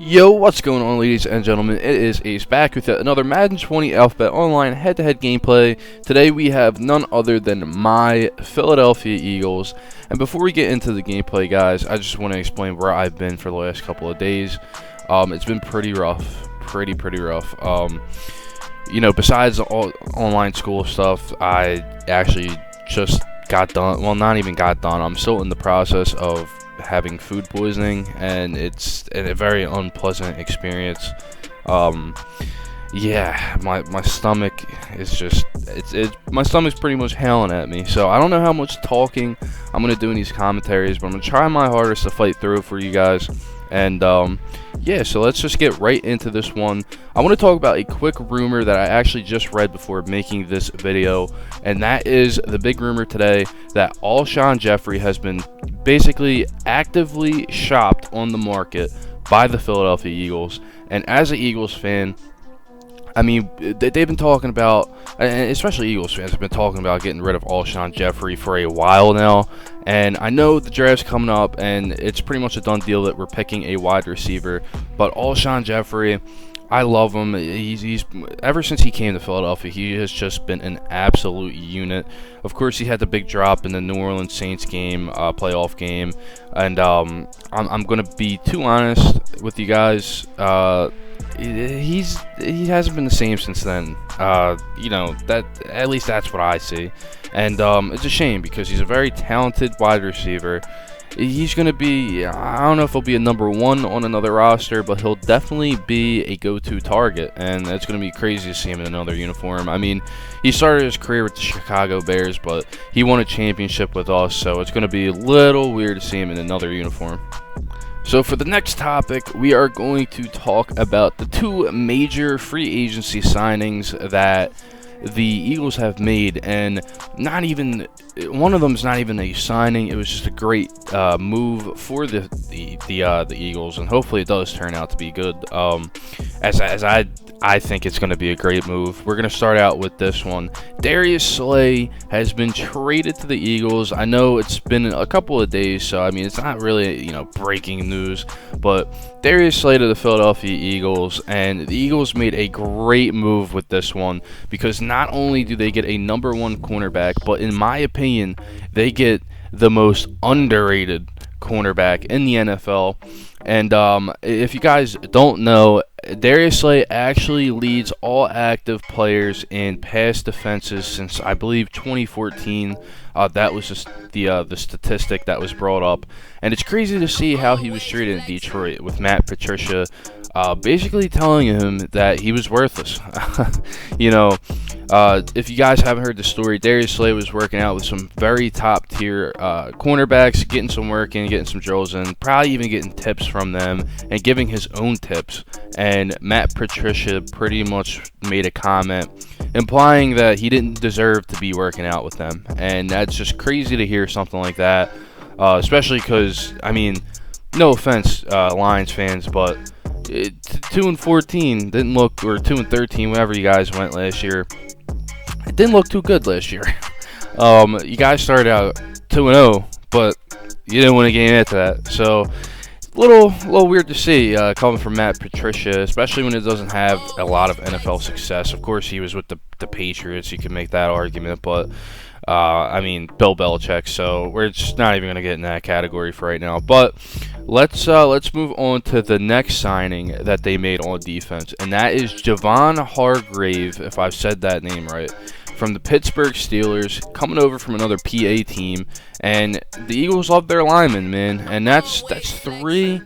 Yo, what's going on, ladies and gentlemen? It is Ace back with yet another Madden 20 Alphabet Online head-to-head gameplay. Today we have none other than my Philadelphia Eagles. And before we get into the gameplay, guys, I just want to explain where I've been for the last couple of days. It's been pretty rough, pretty rough. You know, besides all online school stuff, I actually just got done. Well, not even got done. I'm still in the process of having food poisoning, and it's a very unpleasant experience. Yeah, my stomach is just my stomach's pretty much howling at me. So I don't know how much talking I'm gonna do in these commentaries, but I'm gonna try my hardest to fight through for you guys. And yeah, so let's just get right into this one. I want to talk about a quick rumor that I actually just read before making this video, and that is the big rumor today that Alshon Jeffery has been basically actively shopped on the market by the Philadelphia Eagles. And as an Eagles fan, I mean, they've been talking about, and especially Eagles fans have been talking about getting rid of Alshon Jeffery for a while now. And I know the draft's coming up, and it's pretty much a done deal that we're picking a wide receiver. But Alshon Jeffery, I love him. He's ever since he came to Philadelphia, he has just been an absolute unit. Of course, he had the big drop in the New Orleans Saints game, playoff game, and I'm gonna be too honest with you guys. He hasn't been the same since then. You know, that at least that's what I see, and it's a shame because he's a very talented wide receiver. He's going to be, I don't know if he'll be a number one on another roster, but he'll definitely be a go-to target, and it's going to be crazy to see him in another uniform. I mean, he started his career with the Chicago Bears, but he won a championship with us, so it's going to be a little weird to see him in another uniform. So for the next topic, we are going to talk about the two major free agency signings that the Eagles have made, and not even one of them is not even a signing. It was just a great move for the Eagles, and hopefully it does turn out to be good. As I think it's going to be a great move. We're going to start out with this one. Darius Slay has been traded to the Eagles. I know it's been a couple of days, so I mean it's not really, you know, breaking news, but Darius Slay to the Philadelphia Eagles, and the Eagles made a great move with this one because not only do they get a number one cornerback, but in my opinion, they get the most underrated cornerback in the NFL. And if you guys don't know, Darius Slay actually leads all active players in pass defenses since I believe 2014. That was just the statistic that was brought up, and it's crazy to see how he was treated in Detroit with Matt Patricia basically telling him that he was worthless. You know, if you guys haven't heard the story, Darius Slay was working out with some very top tier cornerbacks, getting some work in, getting some drills in, probably even getting tips from them and giving his own tips. And Matt Patricia pretty much made a comment implying that he didn't deserve to be working out with them. And that's just crazy to hear something like that, especially because, I mean, no offense, Lions fans, but 2-14 didn't look, or 2-13, whenever you guys went last year, it didn't look too good last year. You guys started out 2-0, but you didn't win a game after that. So little weird to see coming from Matt Patricia, especially when it doesn't have a lot of NFL success. Of course, he was with the Patriots. You can make that argument, but I mean, Bill Belichick. So we're just not even going to get in that category for right now. But let's move on to the next signing that they made on defense, and that is Javon Hargrave, if I've said that name right, from the Pittsburgh Steelers, coming over from another PA team. And the Eagles love their linemen, man, and that's three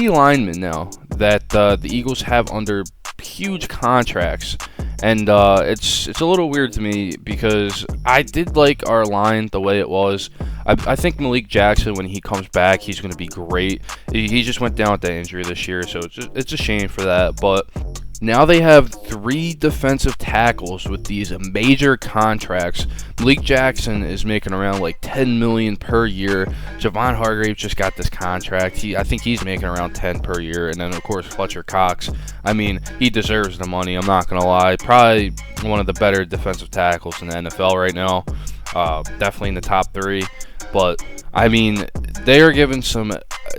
linemen now that the Eagles have under huge contracts. And it's a little weird to me because I did like our line the way it was. I think Malik Jackson, when he comes back, he's going to be great. He just went down with that injury this year, so it's a shame for that. But now they have three defensive tackles with these major contracts. Malik Jackson is making around like $10 million per year. Javon Hargrave just got this contract. I think he's making around $10 per year. And then of course Fletcher Cox. I mean, he deserves the money. I'm not gonna lie. Probably one of the better defensive tackles in the NFL right now. Definitely in the top three. But I mean, they are given some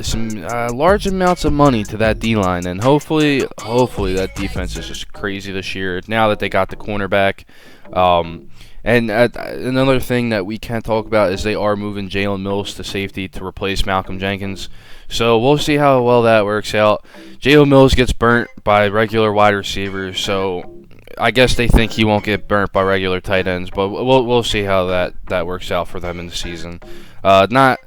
some large amounts of money to that D-line, and hopefully that defense is just crazy this year now that they got the cornerback. And another thing that we can talk about is they are moving Jalen Mills to safety to replace Malcolm Jenkins. So we'll see how well that works out. Jalen Mills gets burnt by regular wide receivers, so I guess they think he won't get burnt by regular tight ends, but we'll see how that works out for them in the season. Not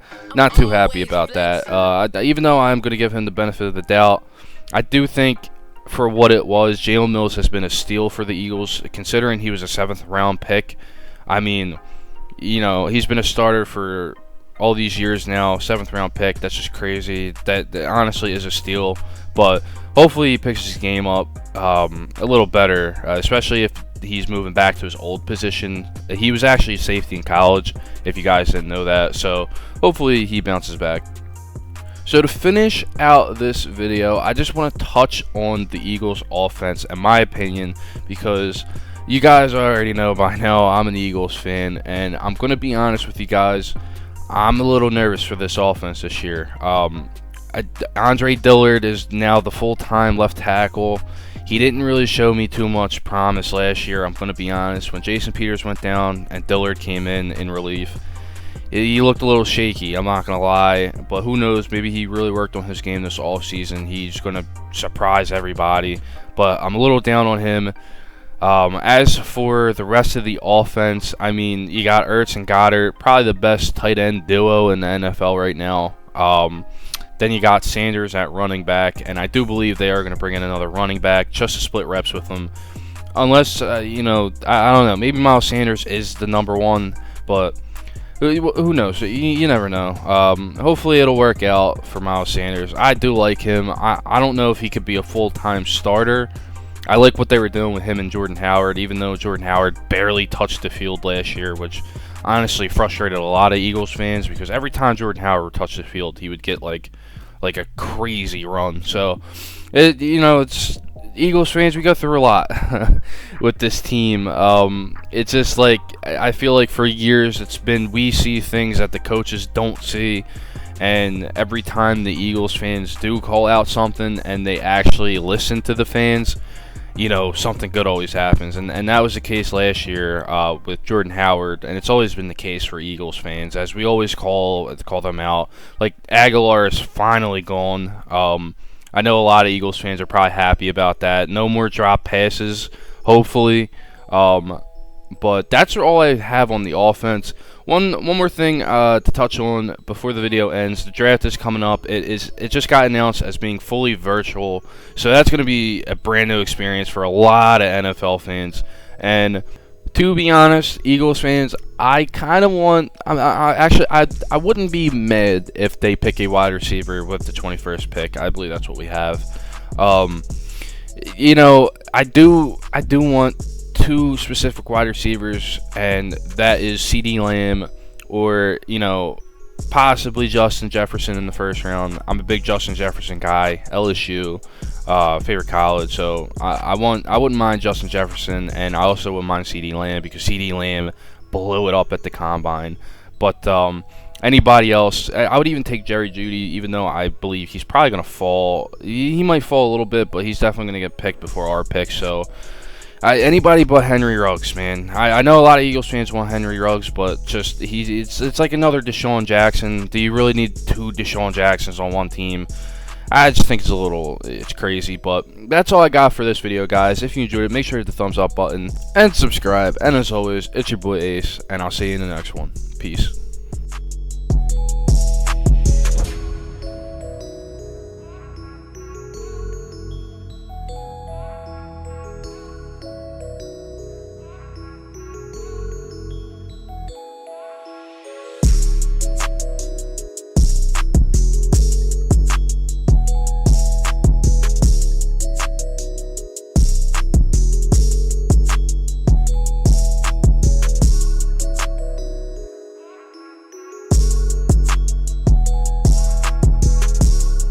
too happy about that. Even though I'm going to give him the benefit of the doubt, I do think for what it was, Jalen Mills has been a steal for the Eagles, considering he was a 7th round pick. I mean, you know, he's been a starter for all these years now. 7th round pick, that's just crazy. That honestly is a steal, but hopefully he picks his game up a little better, especially if he's moving back to his old position. He was actually safety in college, if you guys didn't know that, so hopefully he bounces back. So to finish out this video, I just want to touch on the Eagles offense and my opinion, because you guys already know by now I'm an Eagles fan, and I'm going to be honest with you guys, I'm a little nervous for this offense this year. Andre Dillard is now the full-time left tackle. He didn't really show me too much promise last year, I'm going to be honest. When Jason Peters went down and Dillard came in relief, he looked a little shaky, I'm not going to lie. But who knows, maybe he really worked on his game this offseason. He's going to surprise everybody. But I'm a little down on him. As for the rest of the offense, I mean, you got Ertz and Goddard, probably the best tight end duo in the NFL right now. Then you got Sanders at running back, and I do believe they are going to bring in another running back just to split reps with him. Unless, you know, I don't know, maybe Miles Sanders is the number one, but who knows? You never know. Hopefully it'll work out for Miles Sanders. I do like him. I don't know if he could be a full-time starter. I like what they were doing with him and Jordan Howard, even though Jordan Howard barely touched the field last year, which honestly frustrated a lot of Eagles fans, because every time Jordan Howard touched the field, he would get like a crazy run. So, it's Eagles fans, we go through a lot with this team. It's just like, I feel like for years it's been, we see things that the coaches don't see, and every time the Eagles fans do call out something and they actually listen to the fans, something good always happens. And that was the case last year with Jordan Howard, and it's always been the case for Eagles fans, as we always call them out. Like, Aguilar is finally gone. I know a lot of Eagles fans are probably happy about that. No more drop passes, hopefully. But that's all I have on the offense. One more thing to touch on before the video ends. The draft is coming up. It just got announced as being fully virtual, so that's going to be a brand new experience for a lot of NFL fans. And to be honest, Eagles fans, I kind of want. I wouldn't be mad if they pick a wide receiver with the 21st pick. I believe that's what we have. I do want two specific wide receivers, and that is CeeDee Lamb or possibly Justin Jefferson in the first round. I'm a big Justin Jefferson guy. LSU, favorite college, so I wouldn't mind Justin Jefferson, and I also wouldn't mind CeeDee Lamb, because CeeDee Lamb blew it up at the combine. But anybody else, I would even take Jerry Jeudy, even though I believe he's probably going to fall. He might fall a little bit, but he's definitely going to get picked before our pick. So anybody but Henry Ruggs, man. I know a lot of Eagles fans want Henry Ruggs, but just it's like another Deshaun Jackson. Do you really need two Deshaun Jacksons on one team? I just think it's crazy. But that's all I got for this video, guys. If you enjoyed it, make sure to hit the thumbs up button and subscribe. And as always, it's your boy Ace, and I'll see you in the next one. Peace.